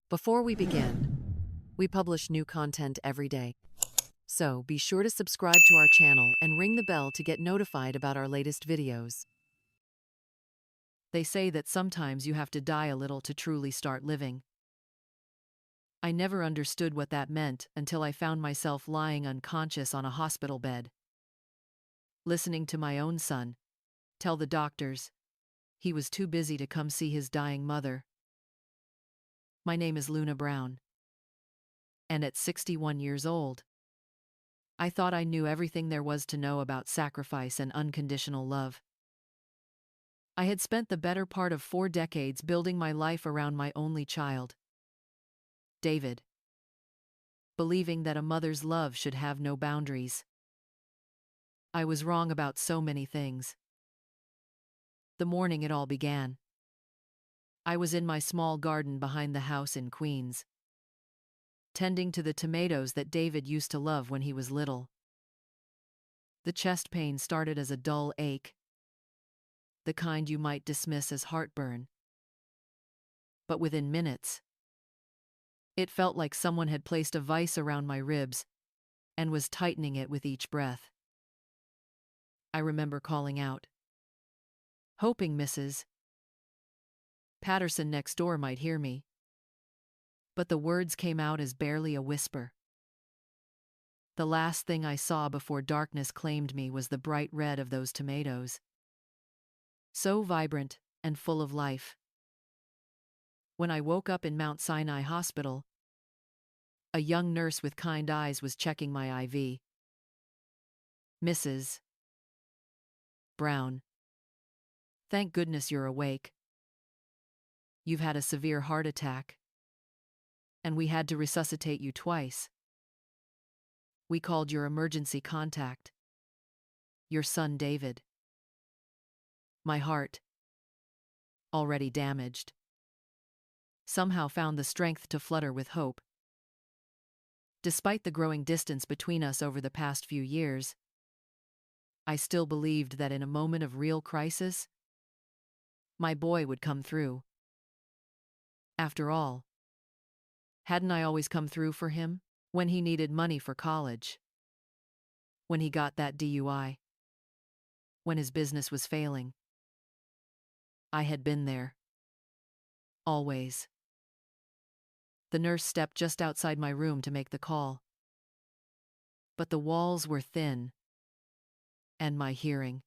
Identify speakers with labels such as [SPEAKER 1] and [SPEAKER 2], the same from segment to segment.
[SPEAKER 1] Before we begin, we publish new content every day. So be sure to subscribe to our channel and ring the bell to get notified about our latest videos. They say that sometimes you have to die a little to truly start living. I never understood what that meant until I found myself lying unconscious on a hospital bed, listening to my own son tell the doctors he was too busy to come see his dying mother. My name is Luna Brown, and at 61 years old, I thought I knew everything there was to know about sacrifice and unconditional love. I had spent the better part of 4 decades building my life around my only child, David, believing that a mother's love should have no boundaries. I was wrong about so many things. The morning it all began, I was in my small garden behind the house in Queens, tending to the tomatoes that David used to love when he was little. The chest pain started as a dull ache, the kind you might dismiss as heartburn. But within minutes, it felt like someone had placed a vice around my ribs and was tightening it with each breath. I remember calling out, hoping Mrs. Patterson next door might hear me. But the words came out as barely a whisper. The last thing I saw before darkness claimed me was the bright red of those tomatoes, so vibrant and full of life. When I woke up in Mount Sinai Hospital, a young nurse with kind eyes was checking my IV. Mrs. Brown, thank goodness you're awake. You've had a severe heart attack, and we had to resuscitate you twice. We called your emergency contact, your son David. My heart, already damaged, somehow found the strength to flutter with hope. Despite the growing distance between us over the past few years, I still believed that in a moment of real crisis, my boy would come through. After all, hadn't I always come through for him when he needed money for college? When he got that DUI? When his business was failing? I had been there. Always. The nurse stepped just outside my room to make the call. But the walls were thin, and my hearing,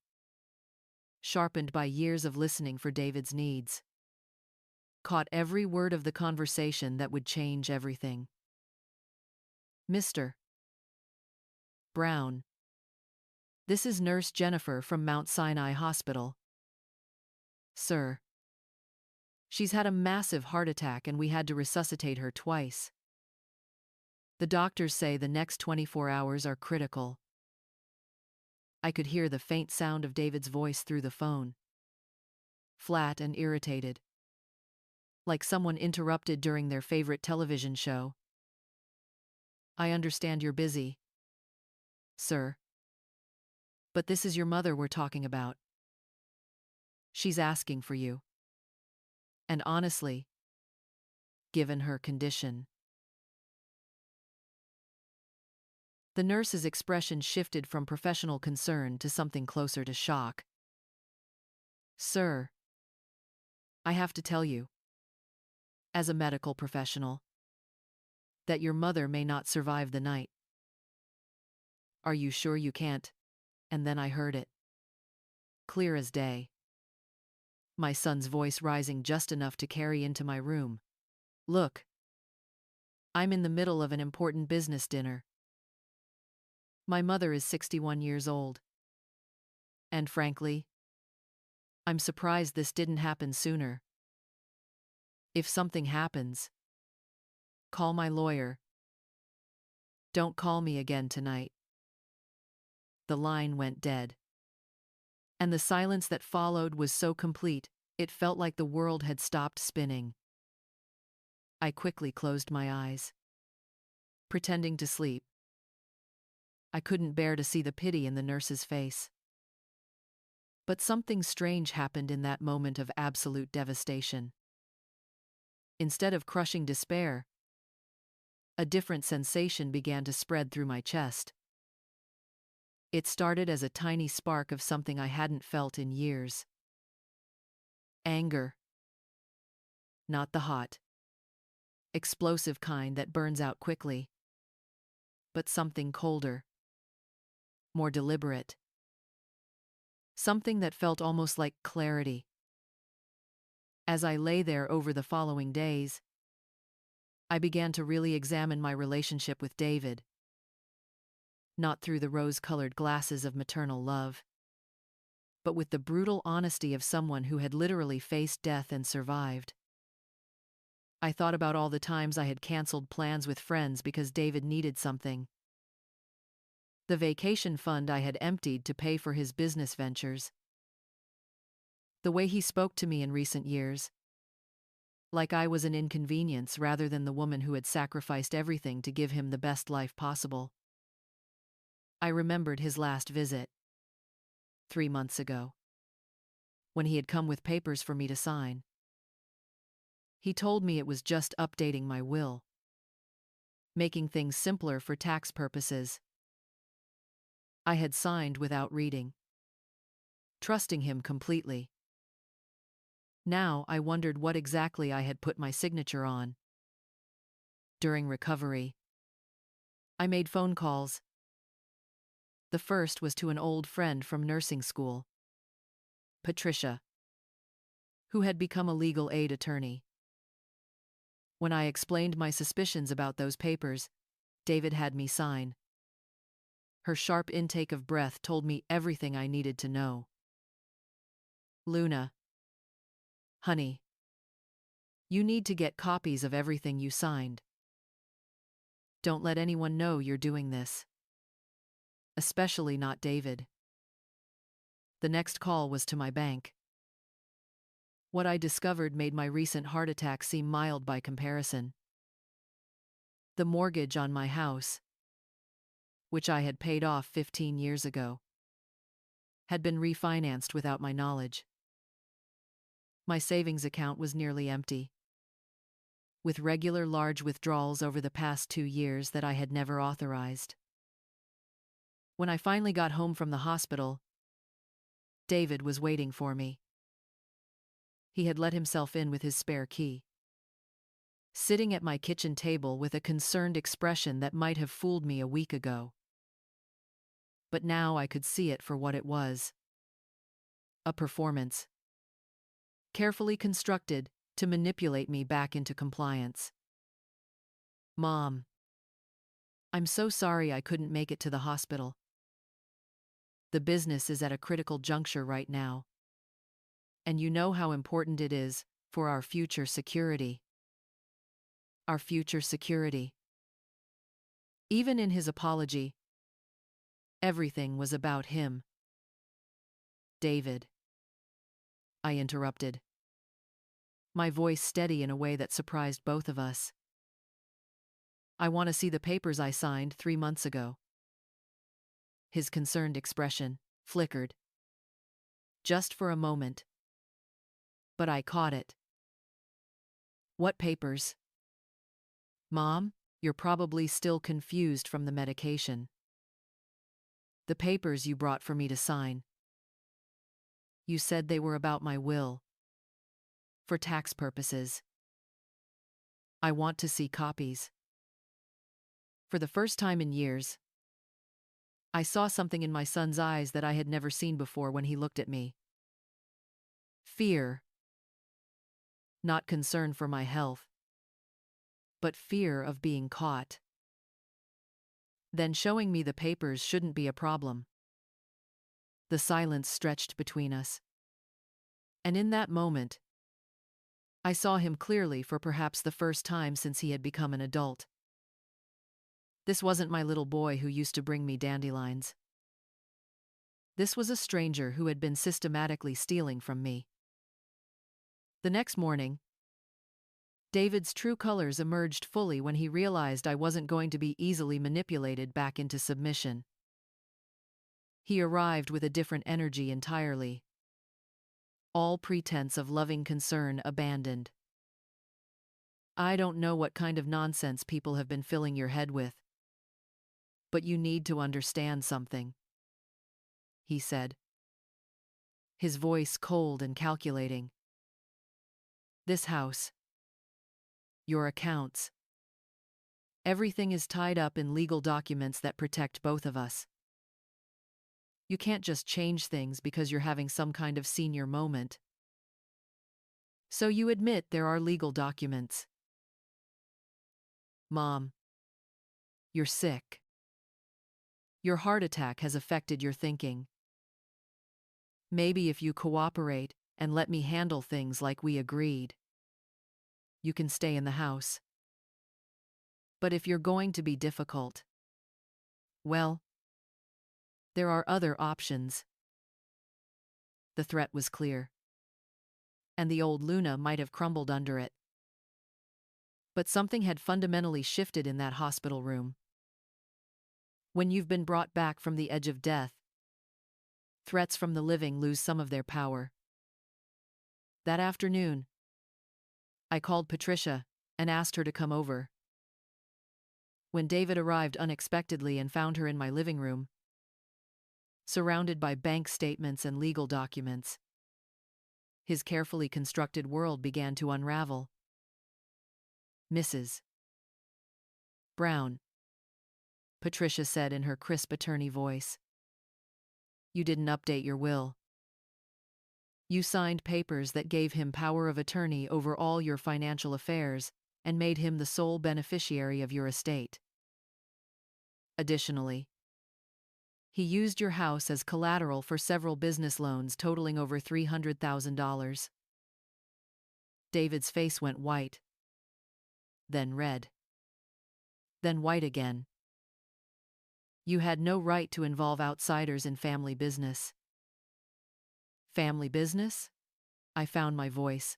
[SPEAKER 1] sharpened by years of listening for David's needs, caught every word of the conversation that would change everything. Mr. Brown, this is Nurse Jennifer from Mount Sinai Hospital. Sir, she's had a massive heart attack and we had to resuscitate her twice. The doctors say the next 24 hours are critical. I could hear the faint sound of David's voice through the phone, flat and irritated, like someone interrupted during their favorite television show. I understand you're busy, sir. But this is your mother we're talking about. She's asking for you. And honestly, given her condition. The nurse's expression shifted from professional concern to something closer to shock. Sir, I have to tell you, as a medical professional, that your mother may not survive the night. Are you sure you can't? And then I heard it, clear as day. My son's voice rising just enough to carry into my room. Look, I'm in the middle of an important business dinner. My mother is 61 years old. And frankly, I'm surprised this didn't happen sooner. If something happens, call my lawyer. Don't call me again tonight. The line went dead. And the silence that followed was so complete, it felt like the world had stopped spinning. I quickly closed my eyes, pretending to sleep. I couldn't bear to see the pity in the nurse's face. But something strange happened in that moment of absolute devastation. Instead of crushing despair, a different sensation began to spread through my chest. It started as a tiny spark of something I hadn't felt in years. Anger. Not the hot, explosive kind that burns out quickly, but something colder, more deliberate. Something that felt almost like clarity. As I lay there over the following days, I began to really examine my relationship with David. Not through the rose-colored glasses of maternal love, but with the brutal honesty of someone who had literally faced death and survived. I thought about all the times I had canceled plans with friends because David needed something. The vacation fund I had emptied to pay for his business ventures. The way he spoke to me in recent years, like I was an inconvenience rather than the woman who had sacrificed everything to give him the best life possible. I remembered his last visit, 3 months ago, when he had come with papers for me to sign. He told me it was just updating my will, making things simpler for tax purposes. I had signed without reading, trusting him completely. Now I wondered what exactly I had put my signature on. During recovery, I made phone calls. The first was to an old friend from nursing school, Patricia, who had become a legal aid attorney. When I explained my suspicions about those papers, David had me sign. Her sharp intake of breath told me everything I needed to know. Luna, honey, you need to get copies of everything you signed. Don't let anyone know you're doing this. Especially not David. The next call was to my bank. What I discovered made my recent heart attack seem mild by comparison. The mortgage on my house, which I had paid off 15 years ago, had been refinanced without my knowledge. My savings account was nearly empty, with regular large withdrawals over the past 2 years that I had never authorized. When I finally got home from the hospital, David was waiting for me. He had let himself in with his spare key, sitting at my kitchen table with a concerned expression that might have fooled me a week ago. But now I could see it for what it was. A performance, carefully constructed to manipulate me back into compliance. Mom, I'm so sorry I couldn't make it to the hospital. The business is at a critical juncture right now. And you know how important it is for our future security. Our future security. Even in his apology, everything was about him. David. I interrupted, my voice steady in a way that surprised both of us. I want to see the papers I signed 3 months ago. His concerned expression flickered. Just for a moment. But I caught it. What papers? Mom, you're probably still confused from the medication. The papers you brought for me to sign. You said they were about my will. For tax purposes. I want to see copies. For the first time in years, I saw something in my son's eyes that I had never seen before when he looked at me. Fear. Not concern for my health, but fear of being caught. Then showing me the papers shouldn't be a problem. The silence stretched between us. And in that moment, I saw him clearly for perhaps the first time since he had become an adult. This wasn't my little boy who used to bring me dandelions. This was a stranger who had been systematically stealing from me. The next morning, David's true colors emerged fully when he realized I wasn't going to be easily manipulated back into submission. He arrived with a different energy entirely. All pretense of loving concern abandoned. I don't know what kind of nonsense people have been filling your head with, but you need to understand something, he said, his voice cold and calculating. This house, your accounts, everything is tied up in legal documents that protect both of us. You can't just change things because you're having some kind of senior moment. So you admit there are legal documents. Mom, you're sick. Your heart attack has affected your thinking. Maybe if you cooperate and let me handle things like we agreed, you can stay in the house. But if you're going to be difficult, well, there are other options. The threat was clear, and the old Luna might have crumbled under it. But something had fundamentally shifted in that hospital room. When you've been brought back from the edge of death, threats from the living lose some of their power. That afternoon, I called Patricia and asked her to come over. When David arrived unexpectedly and found her in my living room, surrounded by bank statements and legal documents, his carefully constructed world began to unravel. Mrs. Brown, Patricia said in her crisp attorney voice, you didn't update your will. You signed papers that gave him power of attorney over all your financial affairs and made him the sole beneficiary of your estate. Additionally, he used your house as collateral for several business loans totaling over $300,000. David's face went white, then red, then white again. You had no right to involve outsiders in family business. Family business? I found my voice,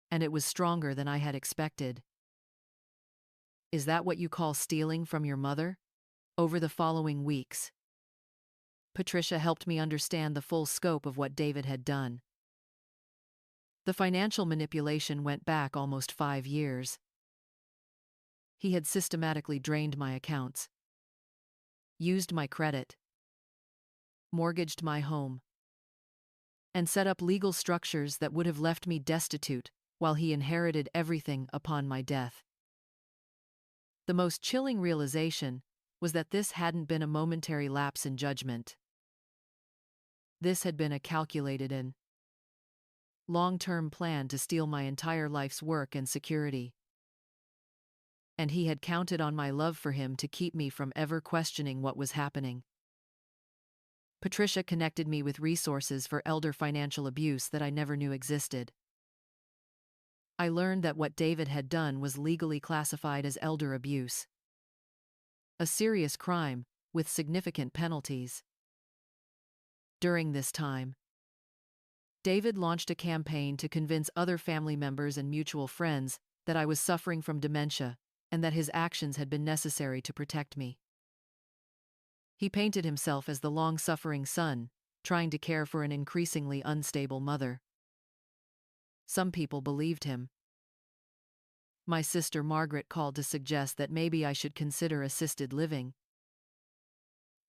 [SPEAKER 1] and it was stronger than I had expected. Is that what you call stealing from your mother? Over the following weeks, Patricia helped me understand the full scope of what David had done. The financial manipulation went back almost 5 years. He had systematically drained my accounts, used my credit, mortgaged my home, and set up legal structures that would have left me destitute while he inherited everything upon my death. The most chilling realization was that this hadn't been a momentary lapse in judgment. This had been a calculated and long-term plan to steal my entire life's work and security. And he had counted on my love for him to keep me from ever questioning what was happening. Patricia connected me with resources for elder financial abuse that I never knew existed. I learned that what David had done was legally classified as elder abuse, a serious crime with significant penalties. During this time, David launched a campaign to convince other family members and mutual friends that I was suffering from dementia and that his actions had been necessary to protect me. He painted himself as the long-suffering son, trying to care for an increasingly unstable mother. Some people believed him. My sister Margaret called to suggest that maybe I should consider assisted living.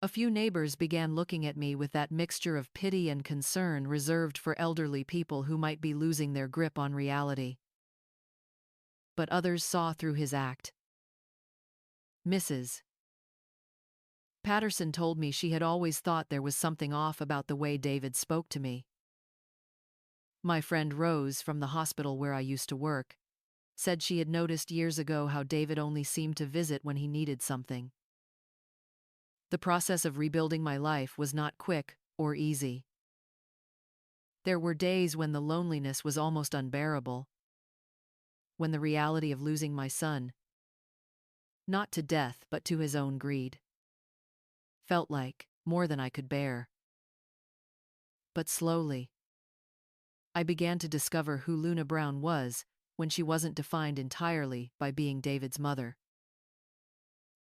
[SPEAKER 1] A few neighbors began looking at me with that mixture of pity and concern reserved for elderly people who might be losing their grip on reality. But others saw through his act. Mrs. Patterson told me she had always thought there was something off about the way David spoke to me. My friend Rose, from the hospital where I used to work, said she had noticed years ago how David only seemed to visit when he needed something. The process of rebuilding my life was not quick or easy. There were days when the loneliness was almost unbearable, when the reality of losing my son, not to death but to his own greed, felt like more than I could bear. But slowly, I began to discover who Luna Brown was when she wasn't defined entirely by being David's mother.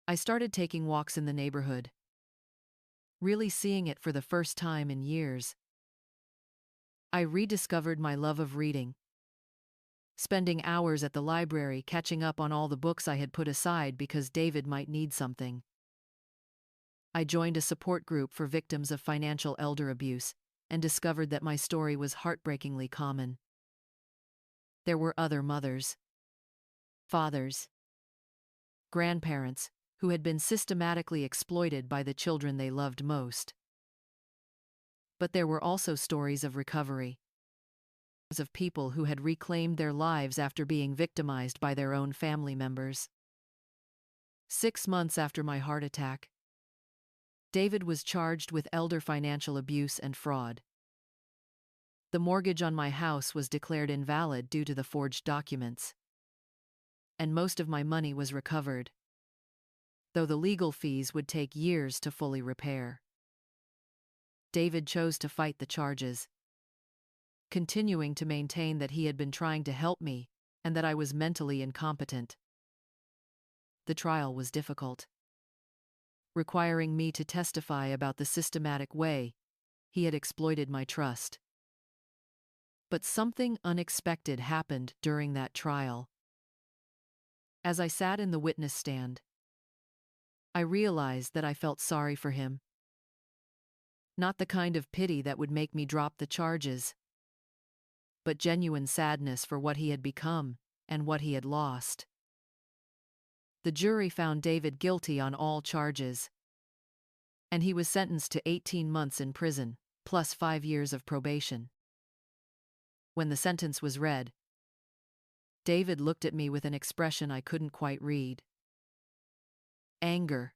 [SPEAKER 1] I started taking walks in the neighborhood, really seeing it for the first time in years. I rediscovered my love of reading, spending hours at the library catching up on all the books I had put aside because David might need something. I joined a support group for victims of financial elder abuse and discovered that my story was heartbreakingly common. There were other mothers, fathers, grandparents who had been systematically exploited by the children they loved most. But there were also stories of recovery, of people who had reclaimed their lives after being victimized by their own family members. 6 months after my heart attack, David was charged with elder financial abuse and fraud. The mortgage on my house was declared invalid due to the forged documents, and most of my money was recovered, though the legal fees would take years to fully repair. David chose to fight the charges, continuing to maintain that he had been trying to help me and that I was mentally incompetent. The trial was difficult, requiring me to testify about the systematic way he had exploited my trust. But something unexpected happened during that trial. As I sat in the witness stand, I realized that I felt sorry for him. Not the kind of pity that would make me drop the charges, but genuine sadness for what he had become and what he had lost. The jury found David guilty on all charges, and he was sentenced to 18 months in prison, plus 5 years of probation. When the sentence was read, David looked at me with an expression I couldn't quite read. Anger.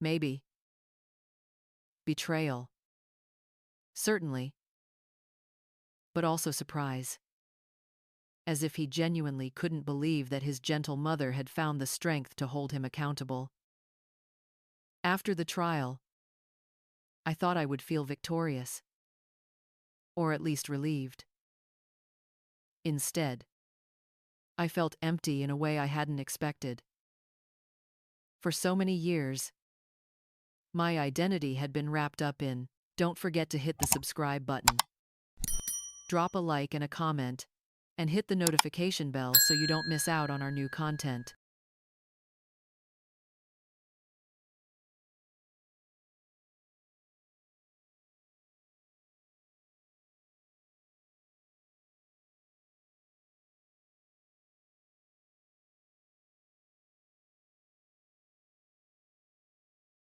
[SPEAKER 1] Maybe. Betrayal. Certainly. But also surprise. As if he genuinely couldn't believe that his gentle mother had found the strength to hold him accountable. After the trial, I thought I would feel victorious, or at least relieved. Instead, I felt empty in a way I hadn't expected. For so many years, my identity had been wrapped up in, don't forget to hit the subscribe button, drop a like and a comment, and hit the notification bell so you don't miss out on our new content.